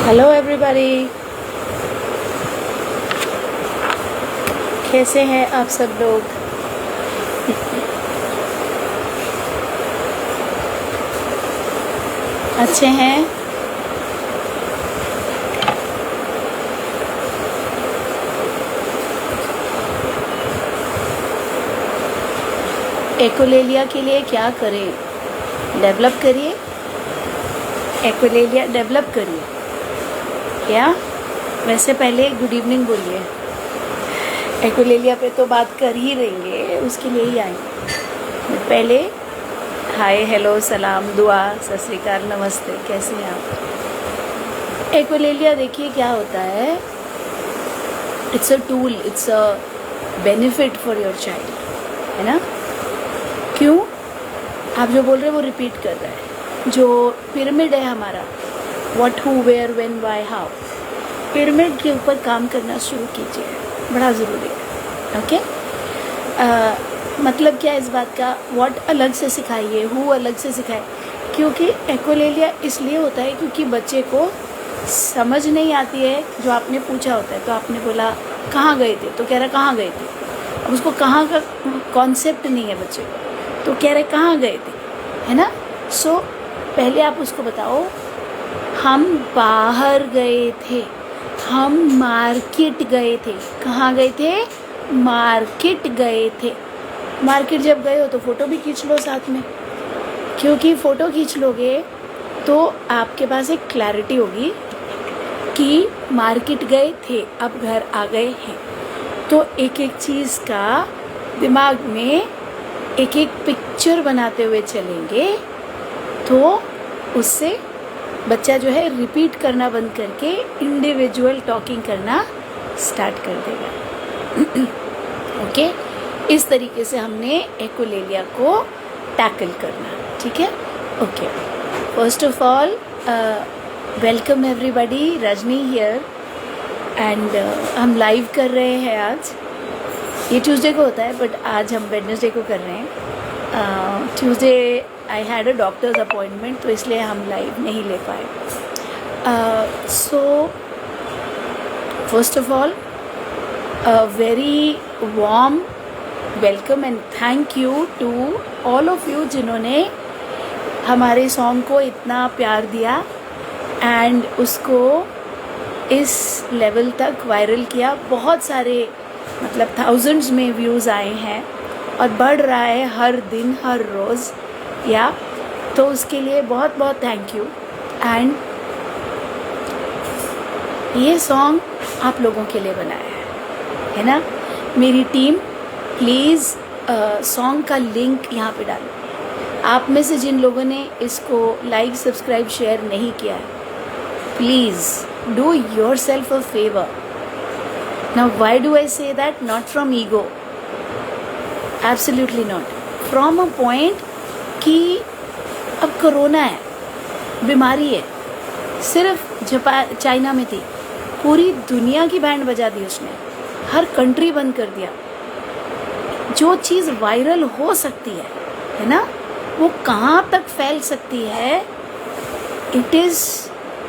Hello everybody, कैसे हैं आप सब लोग। अच्छे हैं। एक्युलेलिया के लिए क्या करें? डेवलप करिए, एक्युलेलिया डेवलप करिए। क्या वैसे पहले गुड इवनिंग बोलिए। एक्युलेलिया पे तो बात कर ही रहेंगे, उसके लिए ही आएंगे। पहले हाय, हेलो, सलाम, दुआ, सत श्री अकाल, नमस्ते, कैसे हैं आप। एक्युलेलिया देखिए क्या होता है। It's a tool, it's a benefit for your child, है ना। क्यों? आप जो बोल रहे हैं वो रिपीट कर रहा है। जो पिरामिड है हमारा, what, who, where, when, why, how, pyramid के ऊपर काम करना शुरू कीजिए, बड़ा ज़रूरी है। ओके। मतलब क्या है इस बात का? व्हाट अलग से सिखाइए, हु अलग से सिखाए। क्योंकि एक्युलेलिया इसलिए होता है क्योंकि बच्चे को समझ नहीं आती है। जो आपने पूछा होता है, तो आपने बोला कहाँ गए थे, तो कह रहा कहाँ गए थे। अब उसको कहाँ का कॉन्सेप्ट नहीं है बच्चे को, तो कह रहे कहाँ गए थे, है ना। सो पहले आप उसको बताओ, हम बाहर गए थे, हम मार्केट गए थे। कहाँ गए थे? मार्केट गए थे। मार्केट जब गए हो तो फ़ोटो भी खींच लो साथ में, क्योंकि फ़ोटो खींच लोगे तो आपके पास एक क्लैरिटी होगी कि मार्केट गए थे, अब घर आ गए हैं। तो एक एक चीज़ का दिमाग में एक एक पिक्चर बनाते हुए चलेंगे, तो उससे बच्चा जो है रिपीट करना बंद करके इंडिविजुअल टॉकिंग करना स्टार्ट कर देगा। ओके। इस तरीके से हमने एक्युलेलिया को टैकल करना, ठीक है। Okay, first of all welcome everybody, Rajni here. And हम लाइव कर रहे हैं आज। ये ट्यूसडे को होता है, बट आज हम वेडनेसडे को कर रहे हैं। Tuesday I had a doctor's appointment, तो इसलिए हम लाइव नहीं ले पाए। So first of all very warm welcome and thank you to all of you जिन्होंने हमारे सॉन्ग को इतना प्यार दिया एंड उसको इस लेवल तक वायरल किया। बहुत सारे, मतलब थाउजेंड्स में व्यूज़ आए हैं और बढ़ रहा है हर दिन, हर रोज़। या तो उसके लिए बहुत बहुत थैंक यू। एंड ये सॉन्ग आप लोगों के लिए बनाया है ना। मेरी टीम प्लीज़ सॉन्ग का लिंक यहाँ पे डालो। आप में से जिन लोगों ने इसको लाइक, सब्सक्राइब, शेयर नहीं किया है, please do your self a favour. Now why do I say that? Not from ego, absolutely not. From a point कि अब कोरोना है, बीमारी है, सिर्फ चाइना में थी, पूरी दुनिया की बैंड बजा दी उसने, हर कंट्री बंद कर दिया। जो चीज़ वायरल हो सकती है ना, वो कहाँ तक फैल सकती है, इट इज़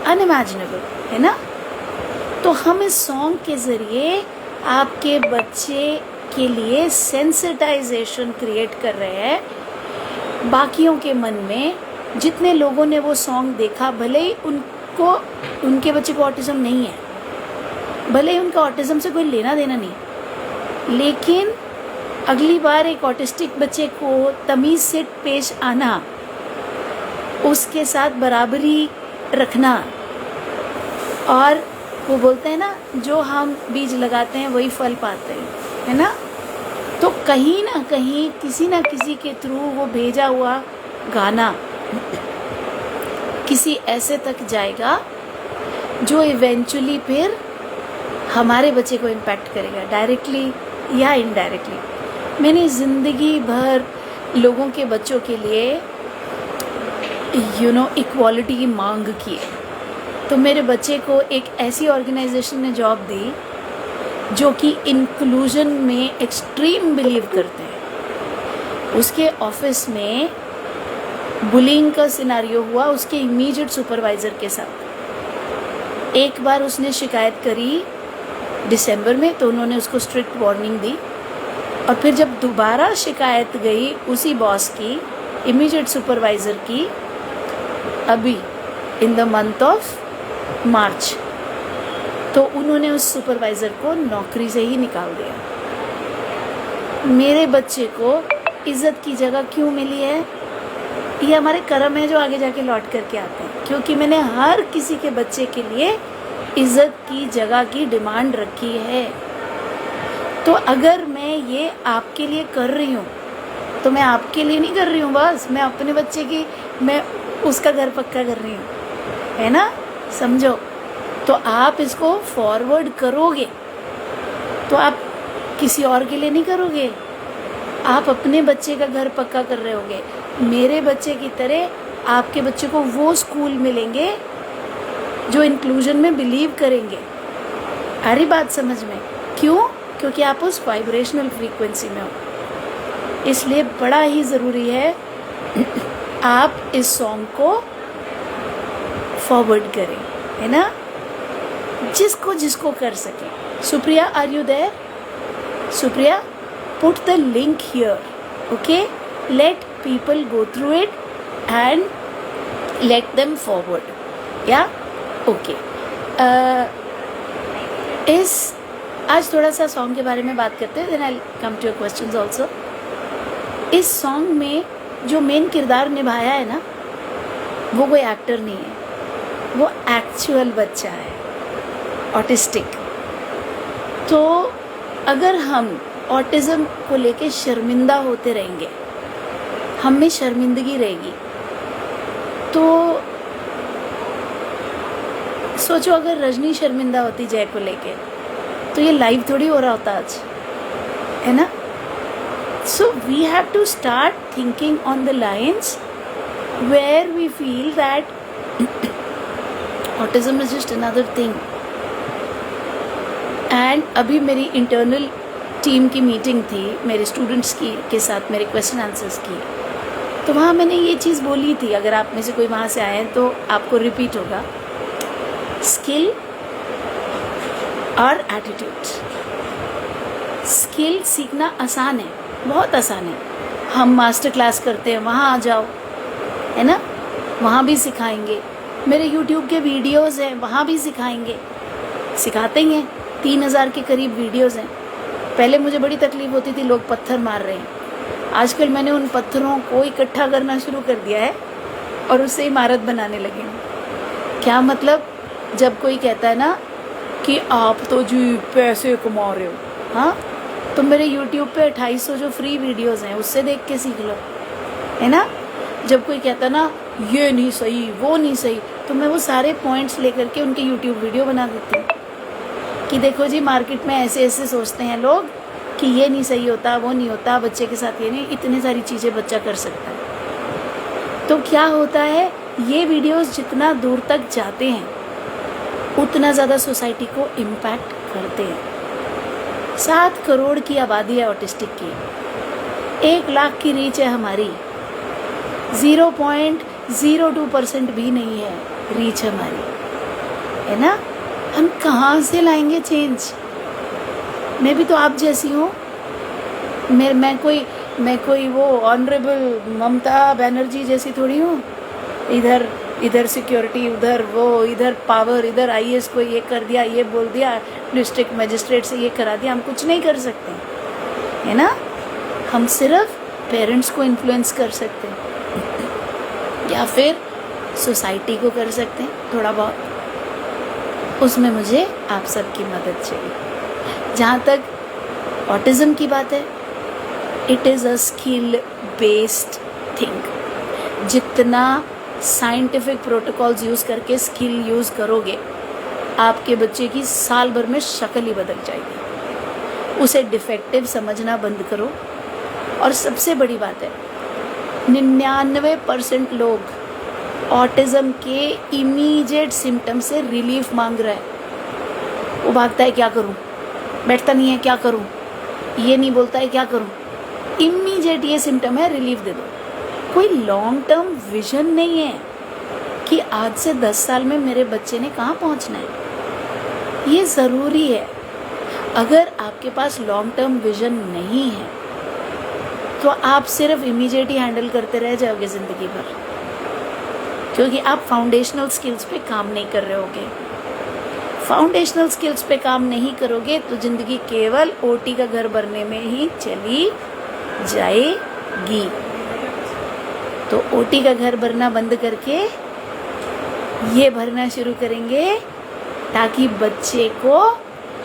अनइमेजिनेबल, है ना। तो हम इस सॉन्ग के ज़रिए आपके बच्चे के लिए सेंसिटाइजेशन क्रिएट कर रहे हैं बाकियों के मन में। जितने लोगों ने वो सॉन्ग देखा, भले ही उनके बच्चे को ऑटिज़म नहीं है, भले ही उनका ऑटिज़म से कोई लेना देना नहीं, लेकिन अगली बार एक ऑटिस्टिक बच्चे को तमीज़ से पेश आना, उसके साथ बराबरी रखना। और वो बोलते हैं ना, जो हम बीज लगाते हैं वही फल पाते हैं, है ना। तो कहीं ना कहीं किसी ना किसी के थ्रू वो भेजा हुआ गाना किसी ऐसे तक जाएगा जो इवेंचुअली फिर हमारे बच्चे को इम्पैक्ट करेगा, डायरेक्टली या इनडायरेक्टली। मैंने ज़िंदगी भर लोगों के बच्चों के लिए इक्वालिटी की मांग की है। तो मेरे बच्चे को एक ऐसी ऑर्गेनाइजेशन ने जॉब दी जो कि इंक्लूजन में एक्सट्रीम बिलीव करते हैं। उसके ऑफिस में बुलिंग का सिनारियो हुआ उसके इमीडिएट सुपरवाइज़र के साथ। एक बार उसने शिकायत करी दिसंबर में, तो उन्होंने उसको स्ट्रिक्ट वार्निंग दी। और फिर जब दोबारा शिकायत गई उसी बॉस की, इमीडिएट सुपरवाइज़र की, अभी in the month of March, तो उन्होंने उस सुपरवाइज़र को नौकरी से ही निकाल दिया। मेरे बच्चे को इज़्ज़त की जगह क्यों मिली है? ये हमारे कर्म है जो आगे जाके लौट करके आते हैं, क्योंकि मैंने हर किसी के बच्चे के लिए इज़्ज़त की जगह की डिमांड रखी है। तो अगर मैं ये आपके लिए कर रही हूँ तो मैं आपके लिए नहीं कर रही हूँ बस, मैं अपने बच्चे की, मैं उसका घर पक्का कर रही हूँ, है ना? समझो। तो आप इसको फॉरवर्ड करोगे तो आप किसी और के लिए नहीं करोगे, आप अपने बच्चे का घर पक्का कर रहे होगे। मेरे बच्चे की तरह आपके बच्चे को वो स्कूल मिलेंगे जो इंक्लूजन में बिलीव करेंगे। आ रही बात समझ में? क्यों? क्योंकि आप उस वाइब्रेशनल फ्रीक्वेंसी में हो। इसलिए बड़ा ही ज़रूरी है आप इस सॉन्ग को फॉरवर्ड करें, है ना? जिसको जिसको कर सके। Supriya, are you there? Supriya, put the link here, okay? Let people go through it and let them forward, yeah? Okay. आज थोड़ा सा सॉन्ग के बारे में बात करते हैं, then I'll come to your questions also. इस सॉन्ग में जो मेन किरदार निभाया है ना, वो कोई एक्टर नहीं है, वो एक्चुअल बच्चा है, ऑटिस्टिक। तो अगर हम ऑटिज़म को लेके शर्मिंदा होते रहेंगे, हम में शर्मिंदगी रहेगी, तो सोचो अगर रजनी शर्मिंदा होती जय को लेके, तो ये लाइव थोड़ी हो रहा होता आज, है ना? So we have to start thinking on the lines where we feel that autism is just another thing. And अभी मेरी इंटरनल टीम की मीटिंग थी मेरे स्टूडेंट्स की के साथ, मेरे क्वेश्चन आंसर्स की, तो वहाँ मैंने ये चीज़ बोली थी, अगर आप में से कोई वहाँ से आए हैं तो आपको रिपीट होगा, स्किल और एटीट्यूड। स्किल सीखना आसान है, बहुत आसान है, हम मास्टर क्लास करते हैं, वहाँ आ जाओ, है ना? वहाँ भी सिखाएंगे, मेरे यूट्यूब के वीडियोज़ हैं, वहाँ भी सिखाएंगे, सिखाते ही हैं, 3000 के करीब वीडियोज़ हैं। पहले मुझे बड़ी तकलीफ़ होती थी, लोग पत्थर मार रहे हैं, आजकल मैंने उन पत्थरों को इकट्ठा करना शुरू कर दिया है और उससे इमारत बनाने लगे हूँ। क्या मतलब? जब कोई कहता है ना कि आप तो जी पैसे कमा रहे हो, हाँ, तो मेरे YouTube पे 2800 जो फ्री वीडियोज़ हैं उससे देख के सीख लो, है ना? जब कोई कहता है ना ये नहीं सही, वो नहीं सही, तो मैं वो सारे पॉइंट्स लेकर के उनके YouTube वीडियो बना देती हूँ कि देखो जी, मार्केट में ऐसे ऐसे सोचते हैं लोग कि ये नहीं सही होता, वो नहीं होता, बच्चे के साथ ये नहीं, इतनी सारी चीज़ें बच्चा कर सकता है। तो क्या होता है, ये वीडियोस जितना दूर तक जाते हैं उतना ज़्यादा सोसाइटी को इम्पैक्ट करते हैं। 7 करोड़ की आबादी है ऑटिस्टिक की, 1 लाख की रीच है हमारी, 0.02% भी नहीं है रीच हमारी, है ना? हम कहाँ से लाएंगे चेंज? मैं भी तो आप जैसी हूँ, मैं कोई वो ऑनरेबल ममता बनर्जी जैसी थोड़ी हूँ, इधर सिक्योरिटी, उधर वो, इधर पावर, इधर IAS को ये कर दिया, ये बोल दिया, डिस्ट्रिक्ट मजिस्ट्रेट से ये करा दिया। हम कुछ नहीं कर सकते, है ना? हम सिर्फ पेरेंट्स को इन्फ्लुएंस कर सकते हैं या फिर सोसाइटी को कर सकते हैं थोड़ा बहुत। उसमें मुझे आप सबकी मदद चाहिए। जहाँ तक ऑटिज़म की बात है, it is a skill based thing. जितना साइंटिफिक प्रोटोकॉल्स यूज़ करके स्किल यूज़ करोगे, आपके बच्चे की साल भर में शक्ल ही बदल जाएगी। उसे डिफेक्टिव समझना बंद करो। और सबसे बड़ी बात है, 99% लोग ऑटिज़म के इमीडिएट सिम्टम से रिलीफ मांग रहा है। वो भागता है, क्या करूं, बैठता नहीं है, क्या करूं, ये नहीं बोलता है, क्या करूं। इमीडिएट ये सिम्टम है, रिलीफ दे दो। कोई लॉन्ग टर्म विजन नहीं है कि आज से 10 साल में मेरे बच्चे ने कहाँ पहुँचना है। ये ज़रूरी है। अगर आपके पास लॉन्ग टर्म विजन नहीं है तो आप सिर्फ इमीडिएट ही हैंडल करते रह जाओगे ज़िंदगी भर, क्योंकि आप फाउंडेशनल स्किल्स पे काम नहीं कर रहे होगे। फाउंडेशनल स्किल्स पे काम नहीं करोगे तो ज़िंदगी केवल ओटी का घर भरने में ही चली जाएगी। तो ओटी का घर भरना बंद करके ये भरना शुरू करेंगे ताकि बच्चे को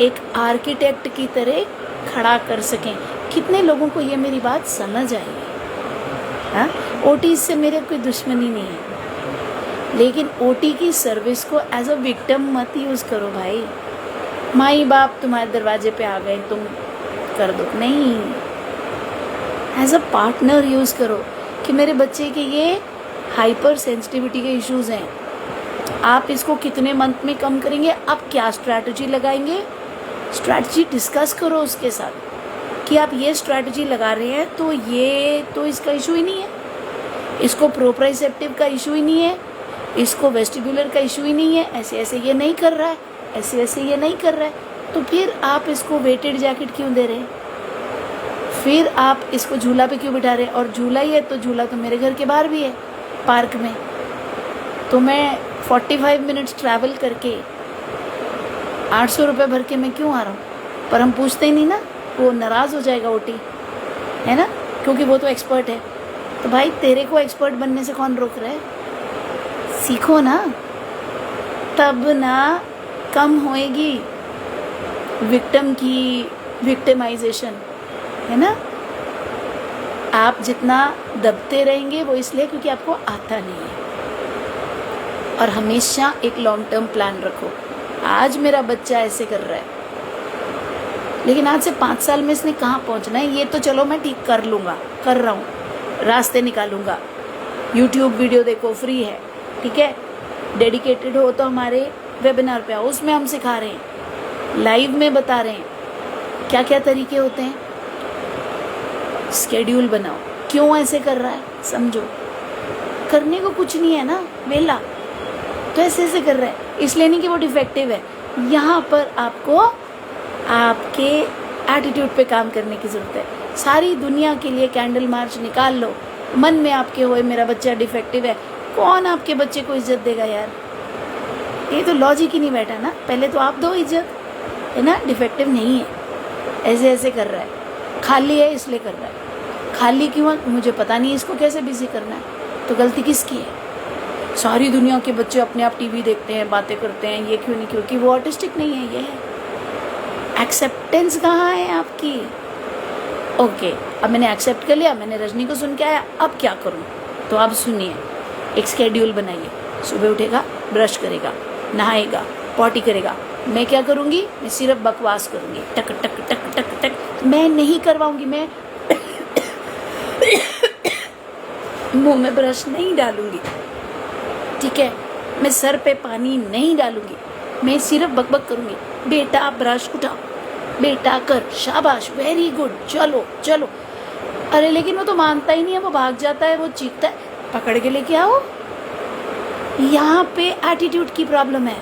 एक आर्किटेक्ट की तरह खड़ा कर सकें। कितने लोगों को ये मेरी बात समझ आई? हाँ, ओटी से मेरे कोई दुश्मनी नहीं है, लेकिन ओटी की सर्विस को एज अ विक्टिम मत यूज़ करो भाई। माई बाप तुम्हारे दरवाजे पे आ गए, तुम कर दो, नहीं, एज अ पार्टनर यूज़ करो कि मेरे बच्चे के ये हाइपर सेंसिटिविटी के इश्यूज़ हैं, आप इसको कितने मंथ में कम करेंगे, आप क्या स्ट्रैटेजी लगाएंगे, स्ट्रैटेजी डिस्कस करो उसके साथ कि आप ये स्ट्रैटेजी लगा रहे हैं तो ये तो इसका इशू ही नहीं है, इसको प्रोप्राइसेप्टिव का इशू ही नहीं है, इसको वेस्टिबुलर का इशू ही नहीं है, ऐसे ऐसे ये नहीं कर रहा है, ऐसे ऐसे ये नहीं कर रहा है, तो फिर आप इसको वेटेड जैकेट क्यों दे रहे हैं, फिर आप इसको झूला पे क्यों बिठा रहे हैं। और झूला ही है तो झूला तो मेरे घर के बाहर भी है, पार्क में, तो मैं 45 मिनट्स ट्रैवल करके 800 रुपये भर के मैं क्यों आ रहा हूँ। पर हम पूछते ही नहीं ना, वो नाराज़ हो जाएगा ओटी, है ना, क्योंकि वो तो एक्सपर्ट है। तो भाई तेरे को एक्सपर्ट बनने से कौन रोक रहा है, सीखो ना, तब ना कम होएगी विक्टिम की विक्टिमाइजेशन, है ना। आप जितना दबते रहेंगे वो इसलिए क्योंकि आपको आता नहीं है। और हमेशा एक लॉन्ग टर्म प्लान रखो। आज मेरा बच्चा ऐसे कर रहा है, लेकिन आज से 5 साल में इसने कहाँ पहुँचना है, ये तो चलो मैं ठीक कर लूँगा, कर रहा हूँ, रास्ते निकालूंगा। यूट्यूब वीडियो देखो, फ्री है, ठीक है। डेडिकेटेड हो तो हमारे वेबिनार पे आओ, उसमें हम सिखा रहे हैं, लाइव में बता रहे हैं क्या क्या तरीके होते हैं। स्केड्यूल बनाओ, क्यों ऐसे कर रहा है समझो, करने को कुछ नहीं है ना, वेला तो ऐसे ऐसे कर रहा है, इसलिए नहीं कि वो डिफेक्टिव है। यहाँ पर आपको आपके एटीट्यूड पे काम करने की ज़रूरत है। सारी दुनिया के लिए कैंडल मार्च निकाल लो, मन में आपके होए मेरा बच्चा डिफेक्टिव है, कौन आपके बच्चे को इज्जत देगा यार, ये तो लॉजिक ही नहीं बैठा ना। पहले तो आप दो इज्जत, है ना। डिफेक्टिव नहीं है, ऐसे ऐसे कर रहा है, खाली है इसलिए कर रहा है, खाली क्यों मुझे पता नहीं, इसको कैसे बिजी करना है, तो गलती किसकी है। सारी दुनिया के बच्चे अपने आप टीवी देखते हैं, बातें करते हैं, ये क्यों नहीं, क्योंकि वो ऑटिस्टिक नहीं है, ये है। एक्सेप्टेंस कहाँ है आपकी। ओके, अब मैंने एक्सेप्ट कर लिया, मैंने रजनी को सुन के आया, अब क्या करूँ, तो आप सुनिए, एक स्केड्यूल बनाइए। सुबह उठेगा, ब्रश करेगा, नहाएगा, पॉटी करेगा, मैं क्या करूँगी, मैं सिर्फ बकवास करूँगी, टक टक टक टक टक, मैं नहीं करवाऊँगी, मैं मुंह में ब्रश नहीं डालूँगी, ठीक है, मैं सर पे पानी नहीं डालूँगी, मैं सिर्फ बकबक करूँगी, बेटा ब्रश उठाओ, बेटा कर, शाबाश, वेरी गुड, चलो चलो। अरे लेकिन वो तो मानता ही नहीं है, वो भाग जाता है, वो चीखता है, पकड़ के लेके आओ। यहाँ पे एटीट्यूड की प्रॉब्लम है।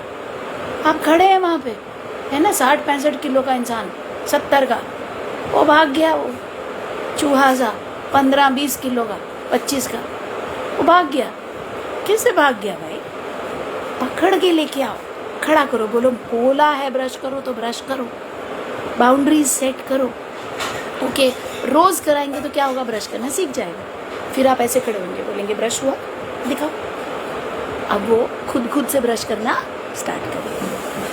आप खड़े हैं वहाँ पे, है ना, 60-65 किलो का इंसान, 70 का, वो भाग गया, वो चूहा सा 15-20 किलो का, 25 का, वो भाग गया। किससे भाग गया भाई, पकड़ के लेके आओ, खड़ा करो, बोलो बोला है ब्रश करो तो ब्रश करो, बाउंड्रीज सेट करो। ओके, रोज कराएंगे तो क्या होगा, ब्रश करना सीख जाएगा। फिर आप ऐसे खड़े होंगे, बोलेंगे ब्रश हुआ, दिखाओ। अब वो खुद से ब्रश करना स्टार्ट करेंगे।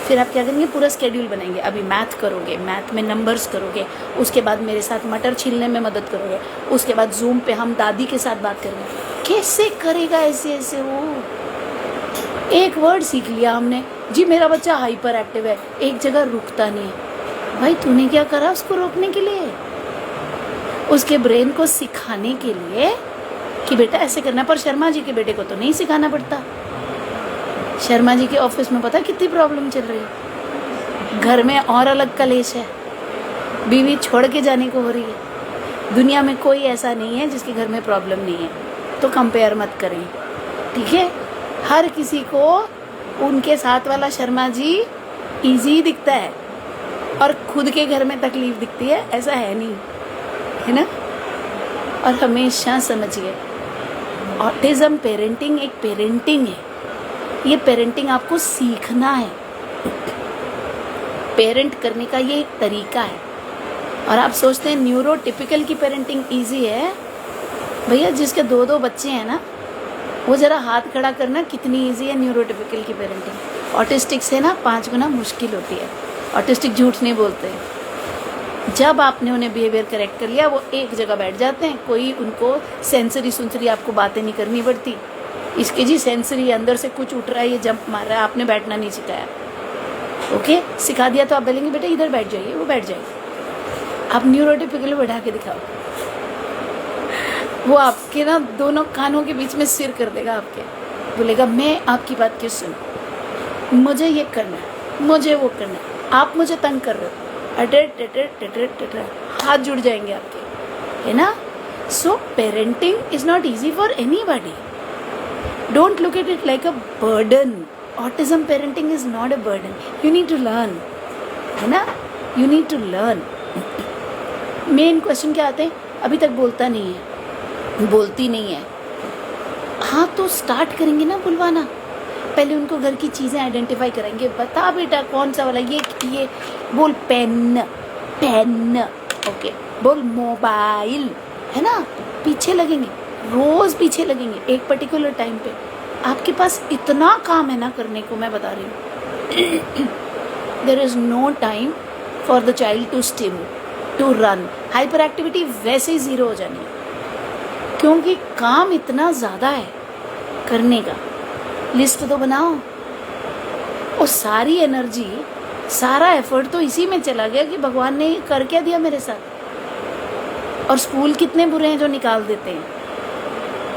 फिर आप क्या करेंगे, पूरा स्केड्यूल बनाएंगे। अभी मैथ करोगे, मैथ में नंबर्स करोगे, उसके बाद मेरे साथ मटर छीलने में मदद करोगे, उसके बाद जूम पे हम दादी के साथ बात करेंगे। कैसे करेगा ऐसे ऐसे, वो एक वर्ड सीख लिया हमने जी, मेरा बच्चा हाइपर एक्टिव है, एक जगह रुकता नहीं है। भाई तूने क्या करा उसको रोकने के लिए, उसके ब्रेन को सिखाने के लिए कि बेटा ऐसे करना। पर शर्मा जी के बेटे को तो नहीं सिखाना पड़ता। शर्मा जी के ऑफिस में पता कितनी प्रॉब्लम चल रही है, घर में और अलग कलेश है, बीवी छोड़ के जाने को हो रही है। दुनिया में कोई ऐसा नहीं है जिसके घर में प्रॉब्लम नहीं है, तो कंपेयर मत करें, ठीक है। हर किसी को उनके साथ वाला शर्मा जी इजी दिखता है और खुद के घर में तकलीफ दिखती है, ऐसा है नहीं, है ना। और हमेशा समझिए, ऑटिज्म पेरेंटिंग एक पेरेंटिंग है, ये पेरेंटिंग आपको सीखना है, पेरेंट करने का ये एक तरीका है। और आप सोचते हैं न्यूरोटिपिकल की पेरेंटिंग इजी है, भैया जिसके 2-2 बच्चे हैं ना, वो जरा हाथ खड़ा करना कितनी इजी है न्यूरोटिपिकल की पेरेंटिंग। ऑटिस्टिक से ना 5 गुना मुश्किल होती है। ऑटिस्टिक झूठ नहीं बोलते हैं, जब आपने उन्हें बिहेवियर करेक्ट कर लिया वो एक जगह बैठ जाते हैं, कोई उनको सेंसरी आपको बातें नहीं करनी पड़ती। इसके जी सेंसरी अंदर से कुछ उठ रहा है, ये जंप मार रहा है, आपने बैठना नहीं सिखाया, ओके सिखा दिया तो आप बोलेंगे बेटा इधर बैठ जाइए, वो बैठ जाएगी। आप न्यूरोटिपिकल बैठा के दिखाओ, वो आपके ना दोनों कानों के बीच में सिर कर देगा आपके, बोलेगा मैं आपकी बात क्यों सुनूं, मुझे ये करना है, मुझे वो करना है, आप मुझे तंग कर रहे हो, अटर हाथ जुड़ जाएंगे आपके, है ना। So parenting is not easy for anybody, don't look at it like a burden. Autism parenting is not a burden, you need to learn, है ना, you need to learn. Main question क्या आते हैं, अभी तक बोलता नहीं है, बोलती नहीं है, हाँ तो स्टार्ट करेंगे ना बुलवाना, पहले उनको घर की चीज़ें आइडेंटिफाई करेंगे, बता बेटा कौन सा वाला, ये बोल पेन पेन, ओके बोल मोबाइल, है ना, पीछे लगेंगे, रोज़ पीछे लगेंगे। एक पर्टिकुलर टाइम पे आपके पास इतना काम है ना करने को, मैं बता रही हूँ there is no time for the child to stim to run. Hyperactivity वैसे ही ज़ीरो हो जानी है, क्योंकि काम इतना ज़्यादा है करने का। लिस्ट तो बनाओ, और सारी एनर्जी सारा एफर्ट तो इसी में चला गया कि भगवान ने कर क्या दिया मेरे साथ। और स्कूल कितने बुरे हैं जो निकाल देते हैं,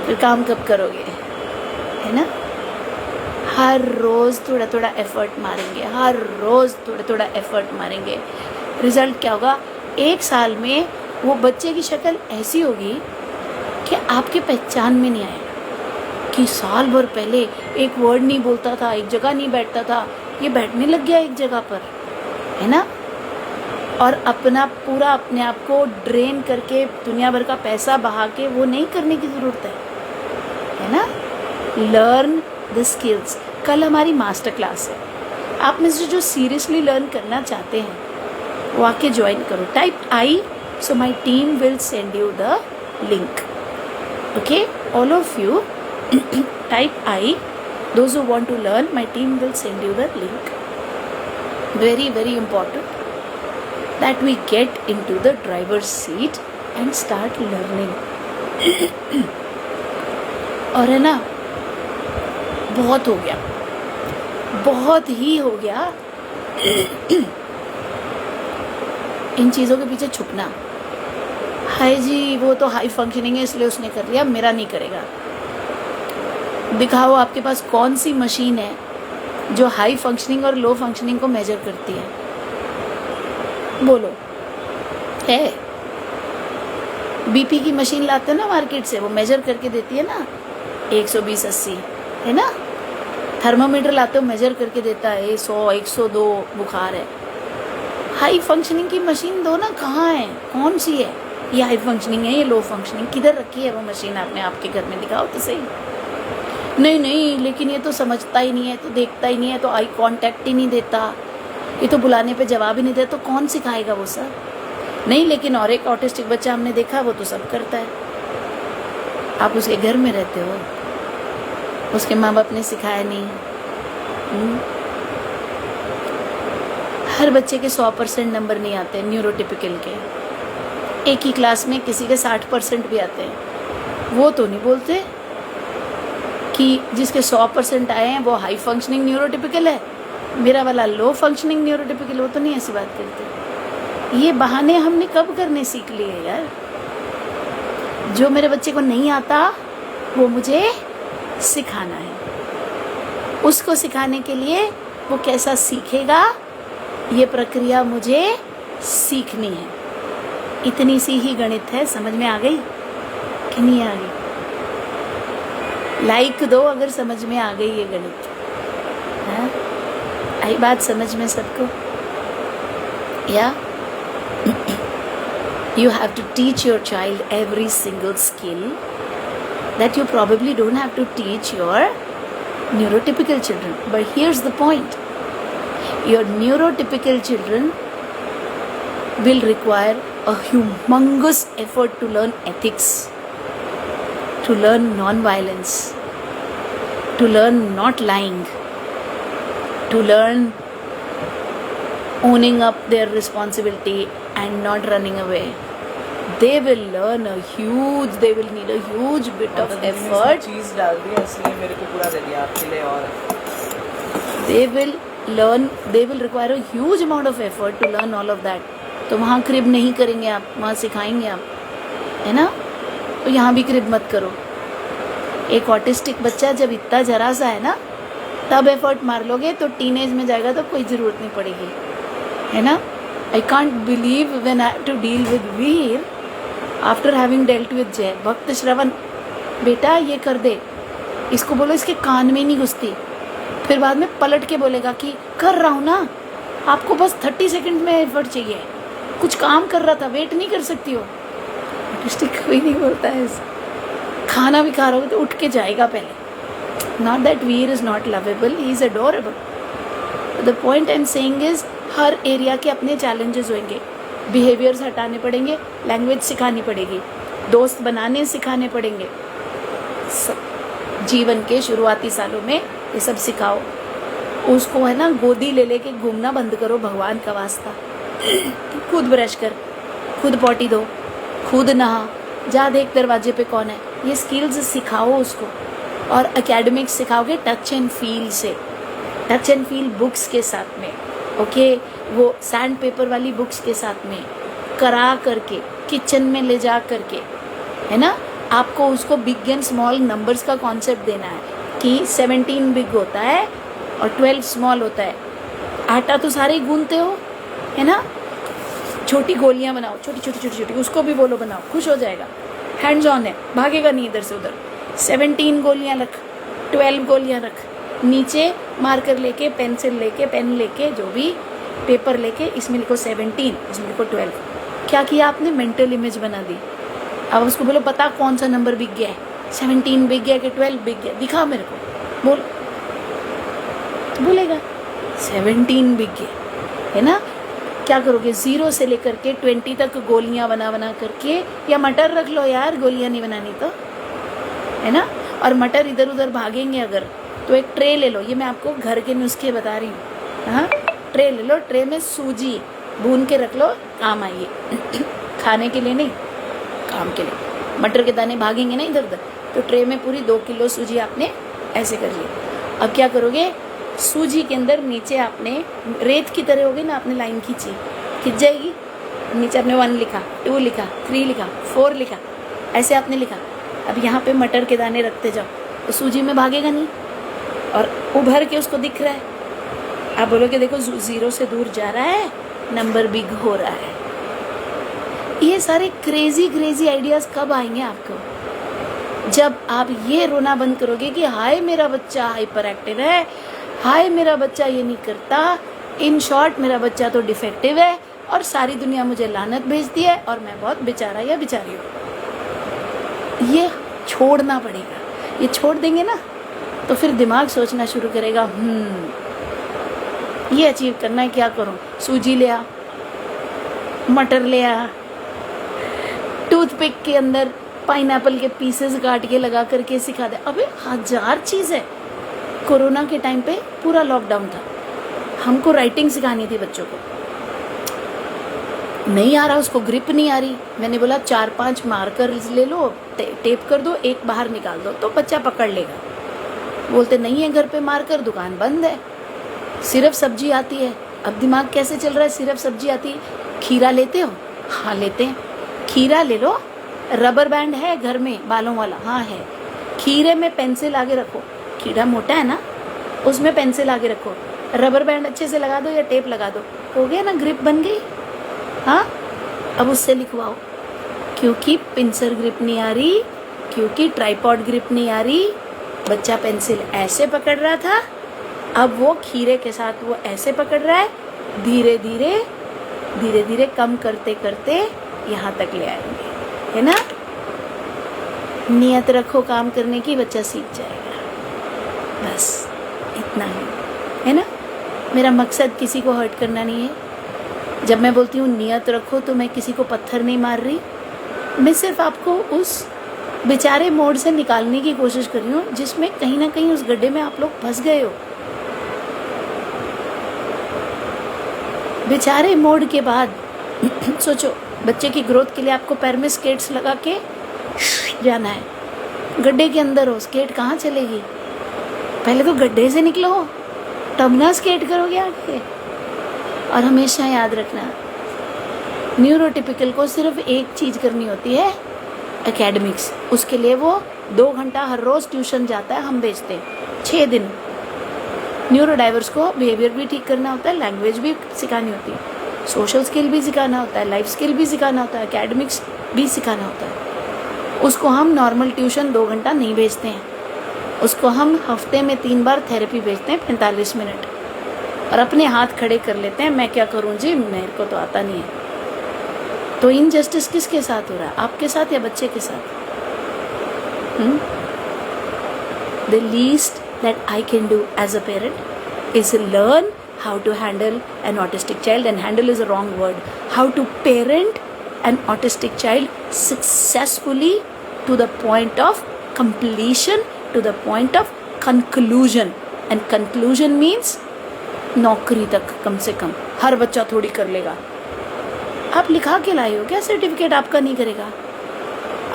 फिर काम कब करोगे, है ना। हर रोज़ थोड़ा थोड़ा एफर्ट मारेंगे, हर रोज़ थोड़ा थोड़ा एफर्ट मारेंगे, रिजल्ट क्या होगा, 1 साल में वो बच्चे की शक्ल ऐसी होगी कि आपके पहचान में नहीं आएगा कि साल भर पहले एक वर्ड नहीं बोलता था, एक जगह नहीं बैठता था, ये बैठने लग गया एक जगह पर, है ना। और अपना पूरा अपने आप को ड्रेन करके दुनिया भर का पैसा बहा के वो नहीं करने की ज़रूरत है ना। Learn the skills. कल हमारी मास्टर क्लास है, आप में से जो सीरियसली लर्न करना चाहते हैं वो आके ज्वाइन करो। Type I, so my team will send you the link, okay all of you type I, those who want to learn, my team will send you the link. Very very important that we get into the driver's seat and start learning. और है ना, बहुत हो गया, बहुत ही हो गया इन चीज़ों के पीछे छुपना। हाय जी वो तो हाई फंक्शनिंग है इसलिए उसने कर लिया, मेरा नहीं करेगा। दिखाओ आपके पास कौन सी मशीन है जो हाई फंक्शनिंग और लो फंक्शनिंग को मेजर करती है, बोलो। है बीपी की मशीन लाते हो ना मार्केट से, वो मेजर करके देती है ना 120-80, है ना। थर्मोमीटर लाते हो मेजर करके देता है 100-102 बुखार है। हाई फंक्शनिंग की मशीन दो ना, कहाँ है, कौन सी है, ये हाई फंक्शनिंग है, ये लो फंक्शनिंग, किधर रखी है वो मशीन आपने आपके घर में, दिखाओ तो सही। नहीं लेकिन ये तो समझता ही नहीं है, तो देखता ही नहीं है, तो आई कांटेक्ट ही नहीं देता, ये तो बुलाने पे जवाब ही नहीं देता, तो कौन सिखाएगा वो सब। नहीं लेकिन और एक ऑटिस्टिक बच्चा हमने देखा, वो तो सब करता है। आप उसके घर में रहते हो, उसके माँ बाप ने सिखाया नहीं। हर बच्चे के 100% नंबर नहीं आते न्यूरोटिपिकल के, एक ही क्लास में किसी के 60% भी आते हैं। वो तो नहीं बोलते कि जिसके 100% आए हैं वो हाई फंक्शनिंग न्यूरोटिपिकल है, मेरा वाला लो फंक्शनिंग न्यूरोटिपिकल, वो तो नहीं ऐसी बात करते। ये बहाने हमने कब करने सीख लिए यार। जो मेरे बच्चे को नहीं आता वो मुझे सिखाना है, उसको सिखाने के लिए वो कैसा सीखेगा ये प्रक्रिया मुझे सीखनी है। इतनी सी ही गणित है, समझ में आ गई कि नहीं आ गई। लाइक दो अगर समझ में आ गई ये गणित। हाँ, आई बात समझ में सबको? या you have to teach your child every single skill that you probably don't have to teach your neurotypical children. But here's the point: your neurotypical children will require a humongous effort to learn ethics, to learn non-violence, to learn not lying, to learn owning up their responsibility and not running away. They will learn they will need a huge bit of effort. चीज डाल दी है इसलिए मेरे को पूरा दे दिया आपके लिए। और they will require a huge amount of effort to learn all of that. तो वहाँ क्रिब नहीं करेंगे आप, वहाँ सिखाएंगे आप, है ना? तो यहाँ भी क्रिब मत करो। एक ऑटिस्टिक बच्चा जब इतना जरा सा है ना, तब एफर्ट मार लोगे तो टीनेज में जाएगा तो कोई ज़रूरत नहीं पड़ेगी, है ना? I can't believe when I have to deal with Veer after having dealt with Jay. भक्त श्रवण, बेटा ये कर दे, इसको बोलो इसके कान में नहीं घुसती, फिर बाद में पलट के बोलेगा कि कर रहा हूँ ना, आपको बस 30 सेकंड में एफर्ट चाहिए, कुछ काम कर रहा था, वेट नहीं कर सकती हो। ऑटिस्टिक कोई नहीं बोलता है ऐसा। खाना भी खा रहा हो तो उठ के जाएगा पहले। Not that Veer is not lovable, he is adorable. The point I'm saying is her area के अपने चैलेंजेस होंगे, बिहेवियर्स हटाने पड़ेंगे, लैंग्वेज सिखानी पड़ेगी, दोस्त बनाने सिखाने पड़ेंगे। जीवन के शुरुआती सालों में ये सब सिखाओ उसको, है ना? गोदी ले लेके घूमना बंद करो, भगवान का वास्ता। खुद ब्रश कर, खुद पॉटी दो, खुद नहा, जा देख दरवाजे पे कौन है, ये स्किल्स सिखाओ उसको। और एकेडमिक्स सिखाओगे टच एंड फील से, टच एंड फील बुक्स के साथ में, ओके वो सैंड पेपर वाली बुक्स के साथ में करा करके, किचन में ले जा करके, है ना? आपको उसको बिग एंड स्मॉल नंबर्स का कॉन्सेप्ट देना है कि 17 बिग होता है और 12 स्मॉल होता है। आटा तो सारे ही गूंथते हो, है ना? छोटी गोलियां बनाओ, छोटी छोटी छोटी छोटी, उसको भी बोलो बनाओ, खुश हो जाएगा। हैंड्स ऑन है, भागेगा नहीं इधर से उधर। 17 गोलियां रख, 12 गोलियां रख, नीचे मार्कर लेके, पेंसिल लेके, पेन लेके, जो भी पेपर लेके, इसमें लिखो 17, इसमें लिखो 12। क्या किया आपने? मेंटल इमेज बना दी। अब उसको बोलो पता कौन सा नंबर बिक गया है, 17 बिक गया कि 12 बिक गया, दिखा मेरे को, बोल। तो बोलेगा 17 बिक गया, है ना? क्या करोगे? 0 से लेकर के 20 तक गोलियां बना बना करके, या मटर रख लो यार, गोलियां नहीं बनानी तो, है ना? और मटर इधर उधर भागेंगे अगर, तो एक ट्रे ले लो, ये मैं आपको घर के नुस्खे बता रही हूँ। हाँ, ट्रे ले लो, ट्रे में सूजी भून के रख लो, काम आइए। खाने के लिए नहीं, काम के लिए। मटर के दाने भागेंगे ना इधर उधर, तो ट्रे में पूरी 2 किलो सूजी आपने ऐसे कर ली। अब क्या करोगे? सूजी के अंदर नीचे आपने रेत की तरह होगी ना, आपने लाइन खींची, खिंच जाएगी, नीचे आपने 1 लिखा, 2 लिखा, 3 लिखा, 4 लिखा, ऐसे आपने लिखा। अब यहाँ पे मटर के दाने रखते जाओ, तो सूजी में भागेगा नहीं और उभर के उसको दिख रहा है। आप बोलोगे देखो 0 से दूर जा रहा है, नंबर बिग हो रहा है। ये सारे क्रेजी आइडियाज कब आएंगे आपको? जब आप ये रोना बंद करोगे कि हाय मेरा बच्चा हाइपर एक्टिव है, हाय मेरा बच्चा ये नहीं करता, इन शॉर्ट मेरा बच्चा तो डिफेक्टिव है और सारी दुनिया मुझे लानत भेजती है और मैं बहुत बेचारा या बेचारी हूँ। ये छोड़ना पड़ेगा। ये छोड़ देंगे ना तो फिर दिमाग सोचना शुरू करेगा, ये अचीव करना है, क्या करूँ? सूजी ले आ, मटर ले आ, टूथपिक के अंदर पाइनएप्पल के पीसेस काट के लगा करके सिखा दे। अबे 1000 चीज़ है। कोरोना के टाइम पे पूरा लॉकडाउन था, हमको राइटिंग सिखानी थी बच्चों को, नहीं आ रहा उसको, ग्रिप नहीं आ रही। मैंने बोला 4-5 मार्कर ले लो, टेप कर दो, एक बाहर निकाल दो तो बच्चा पकड़ लेगा। बोलते नहीं है घर पे मार्कर, दुकान बंद है। सिर्फ सब्जी आती है। अब दिमाग कैसे चल रहा है? सिर्फ सब्जी आती है। खीरा लेते हो? हाँ लेते हैं। खीरा ले लो। रबर बैंड है घर में बालों वाला? हाँ है। खीरे में पेंसिल आगे रखो, खीरा मोटा है ना, उसमें पेंसिल आगे रखो, रबर बैंड अच्छे से लगा दो या टेप लगा दो, हो गया ना, ग्रिप बन गई। हाँ, अब उससे लिखवाओ। क्योंकि पिंसर ग्रिप नहीं आ रही, क्योंकि ट्राइपॉड ग्रिप नहीं आ रही, बच्चा पेंसिल ऐसे पकड़ रहा था, अब वो खीरे के साथ वो ऐसे पकड़ रहा है, धीरे धीरे कम करते करते यहाँ तक ले आएंगे, है ना। नियत रखो काम करने की, बच्चा सीख जाएगा, बस इतना ही, है ना। मेरा मकसद किसी को हर्ट करना नहीं है। जब मैं बोलती हूँ नियत रखो तो मैं किसी को पत्थर नहीं मार रही, मैं सिर्फ आपको उस बेचारे मोड़ से निकालने की कोशिश कर रही हूँ जिसमें कहीं ना कहीं उस गड्ढे में आप लोग फंस गए हो। बेचारे मोड़ के बाद सोचो, बच्चे की ग्रोथ के लिए आपको पैर में स्केट्स लगा के जाना है, गड्ढे के अंदर हो, स्केट कहाँ चलेगी। पहले तो गड्ढे से निकलो, तब ना स्केट करोगे आगे। और हमेशा याद रखना, न्यूरोटिपिकल को सिर्फ एक चीज़ करनी होती है, एकेडमिक्स। उसके लिए वो 2 घंटा हर रोज़ ट्यूशन जाता है, हम भेजते हैं 6 दिन। न्यूरो डाइवर्स को बिहेवियर भी ठीक करना होता है, लैंग्वेज भी सिखानी होती है, सोशल स्किल भी सिखाना होता है, लाइफ स्किल भी सिखाना होता है, एकेडमिक्स भी सिखाना होता है। उसको हम नॉर्मल ट्यूशन 2 घंटा नहीं भेजते हैं, उसको हम हफ्ते में 3 बार थेरेपी भेजते हैं 45 मिनट, और अपने हाथ खड़े कर लेते हैं, मैं क्या करूं जी, मेरे को तो आता नहीं है। तो इनजस्टिस किसके साथ हो रहा है, आपके साथ या बच्चे के साथ? The least that I can do as a parent is learn how to handle an autistic child, and handle is a wrong word, how to parent an autistic child successfully to the point of completion, to the point of conclusion. And conclusion means नौकरी तक कम से कम। हर बच्चा थोड़ी कर लेगा। आप लिखा के लाए हो क्या सर्टिफिकेट आपका नहीं करेगा?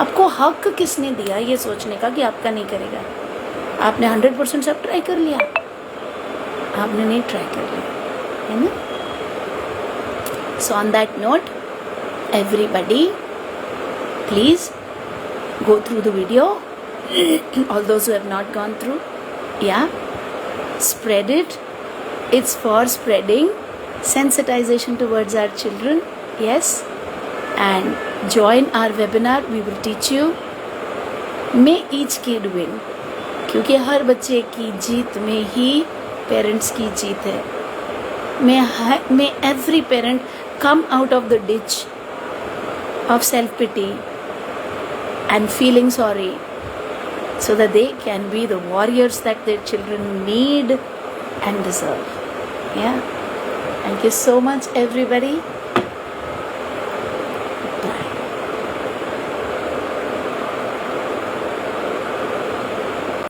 आपको हक किसने दिया ये सोचने का कि आपका नहीं करेगा? आपने 100% सब ट्राई कर लिया? आपने नहीं ट्राई कर लिया, है ना। So on that note, everybody please go through the video. All those who have not gone through, yeah, spread it. It's for spreading sensitization towards our children, yes. And join our webinar. We will teach you may each kid win, क्योंकि हर बच्चे की जीत में ही parents की जीत है। May every parent come out of the ditch of self-pity and feeling sorry, so that they can be the warriors that their children need and deserve. Yeah. Thank you so much, everybody.